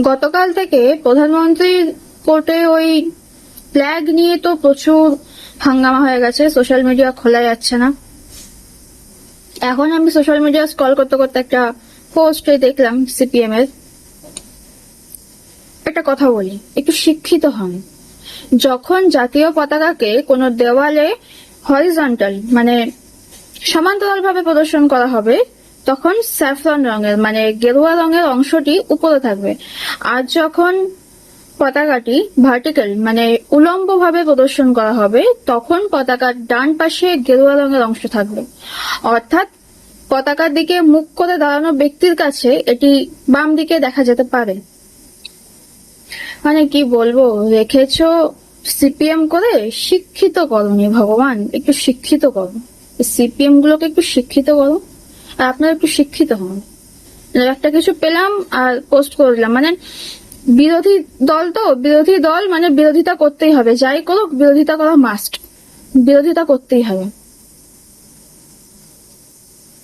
গতকাল থেকে প্রধানমন্ত্রীর কোর্টে ওই ফ্ল্যাগ নিয়ে তো প্রচুর হাঙ্গামা হয়ে গেছে, সোশ্যাল মিডিয়া খোলা যাচ্ছে না। এখন আমি সোশ্যাল মিডিয়া স্ক্রল করতে করতে একটা পোস্টে দেখলাম সিপিএম এর। একটা কথা বলি, একটু শিক্ষিত হন। যখন জাতীয় পতাকাকে কোনো দেওয়ালে হরিজন্টাল মানে সমান্তরাল ভাবে প্রদর্শন করা হবে, তখন স্যাফরন রঙের মানে গেরুয়া রঙের অংশটি উপরে থাকবে। আর যখন পতাকাটি ভার্টিক্যাল মানে উলম্ব ভাবে প্রদর্শন করা হবে, তখন পতাকার ডান পাশে গেরুয়া রঙের অংশ থাকবে। অর্থাৎ পতাকার দিকে মুখ করে দাঁড়ানো ব্যক্তির কাছে এটি বাম দিকে দেখা যেতে পারে। মানে কি বলবো, রেখেছো সিপিএম করে, শিক্ষিত করনি ভগবান, একটু শিক্ষিত করো। সিপিএম গুলোকে একটু শিক্ষিত করো, আর আপনারা একটু শিক্ষিত হন। একটা কিছু পেলাম আর পোস্ট করে দিলাম, মানে বিরোধী দল তো বিরোধী দল মানে বিরোধিতা করতেই হবে, যাই করুক বিরোধিতা করা মাস্ট, বিরোধিতা করতেই হবে।